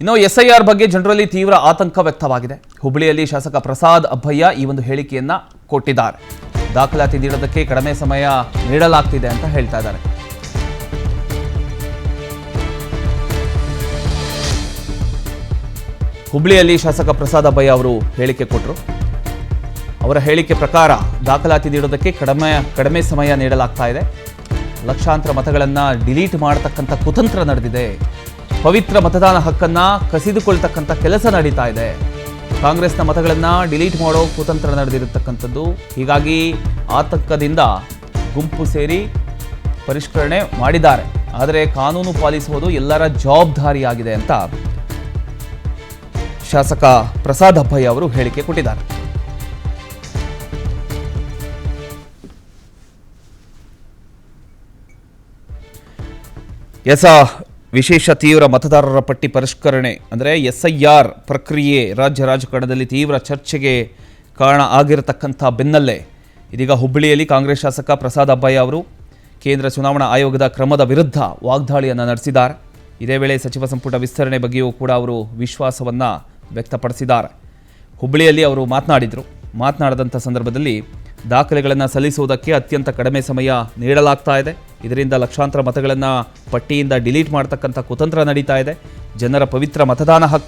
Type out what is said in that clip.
ಇನ್ನು SIR ಬಗ್ಗೆ ಜನರಲ್ಲಿ ತೀವ್ರ ಆತಂಕ ವ್ಯಕ್ತವಾಗಿದೆ. ಹುಬ್ಬಳ್ಳಿಯಲ್ಲಿ ಶಾಸಕ ಪ್ರಸಾದ್ ಅಬ್ಬಯ್ಯ ಈ ಒಂದು ಹೇಳಿಕೆಯನ್ನ ಕೊಟ್ಟಿದ್ದಾರೆ. ದಾಖಲಾತಿ ನೀಡೋದಕ್ಕೆ ಕಡಿಮೆ ಸಮಯ ನೀಡಲಾಗ್ತಿದೆ ಅಂತ ಹೇಳ್ತಾ ಇದ್ದಾರೆ. ಹುಬ್ಬಳ್ಳಿಯಲ್ಲಿ ಶಾಸಕ ಪ್ರಸಾದ್ ಅಬ್ಬಯ್ಯ ಅವರು ಹೇಳಿಕೆ ಕೊಟ್ಟರು. ಅವರ ಹೇಳಿಕೆ ಪ್ರಕಾರ ದಾಖಲಾತಿ ನೀಡೋದಕ್ಕೆ ಕಡಿಮೆ ಸಮಯ ನೀಡಲಾಗ್ತಾ ಇದೆ. ಲಕ್ಷಾಂತರ ಮತಗಳನ್ನು ಡಿಲೀಟ್ ಮಾಡತಕ್ಕಂಥ ಕುತಂತ್ರ ನಡೆದಿದೆ. ಪವಿತ್ರ ಮತದಾನ ಹಕ್ಕನ್ನು ಕಸಿದುಕೊಳ್ತಕ್ಕಂಥ ಕೆಲಸ ನಡೀತಾ ಇದೆ. ಕಾಂಗ್ರೆಸ್ನ ಮತಗಳನ್ನು ಡಿಲೀಟ್ ಮಾಡೋ ಕುತಂತ್ರ ನಡೆದಿರತಕ್ಕಂಥದ್ದು. ಹೀಗಾಗಿ ಆತಂಕದಿಂದ ಗುಂಪು ಸೇರಿ ಪರಿಷ್ಕರಣೆ ಮಾಡಿದ್ದಾರೆ. ಆದರೆ ಕಾನೂನು ಪಾಲಿಸುವುದು ಎಲ್ಲರ ಜವಾಬ್ದಾರಿಯಾಗಿದೆ ಅಂತ ಶಾಸಕ ಪ್ರಸಾದ್ ಅಬ್ಬಯ್ಯ ಅವರು ಹೇಳಿಕೆ ಕೊಟ್ಟಿದ್ದಾರೆ. ವಿಶೇಷ ತೀವ್ರ ಮತದಾರರ ಪಟ್ಟಿ ಪರಿಷ್ಕರಣೆ ಅಂದರೆ SIR ಪ್ರಕ್ರಿಯೆ ರಾಜ್ಯ ರಾಜಕಾರಣದಲ್ಲಿ ತೀವ್ರ ಚರ್ಚೆಗೆ ಕಾರಣ ಆಗಿರತಕ್ಕಂಥ ಬೆನ್ನಲ್ಲೇ ಇದೀಗ ಹುಬ್ಬಳ್ಳಿಯಲ್ಲಿ ಕಾಂಗ್ರೆಸ್ ಶಾಸಕ ಪ್ರಸಾದ್ ಅಬ್ಬಯ್ಯ ಅವರು ಕೇಂದ್ರ ಚುನಾವಣಾ ಆಯೋಗದ ಕ್ರಮದ ವಿರುದ್ಧ ವಾಗ್ದಾಳಿಯನ್ನು ನಡೆಸಿದ್ದಾರೆ. ಇದೇ ವೇಳೆ ಸಚಿವ ಸಂಪುಟ ವಿಸ್ತರಣೆ ಬಗ್ಗೆಯೂ ಕೂಡ ಅವರು ವಿಶ್ವಾಸವನ್ನು ವ್ಯಕ್ತಪಡಿಸಿದ್ದಾರೆ. ಹುಬ್ಬಳ್ಳಿಯಲ್ಲಿ ಅವರು ಮಾತನಾಡಿದಂಥ ಸಂದರ್ಭದಲ್ಲಿ ದಾಖಲೆಗಳನ್ನು ಸಲ್ಲಿಸುವುದಕ್ಕೆ ಅತ್ಯಂತ ಕಡಿಮೆ ಸಮಯ ನೀಡಲಾಗ್ತಾ ಇದೆ. ಇದರಿಂದ ಲಕ್ಷಾಂತರ ಮತಗಳನ್ನು ಪಟ್ಟಿಯಿಂದ ಡಿಲೀಟ್ ಮಾಡತಕ್ಕಂಥ ಕುತಂತ್ರ ನಡೀತಾ ಇದೆ. ಜನರ ಪವಿತ್ರ ಮತದಾನ ಹಕ್ಕು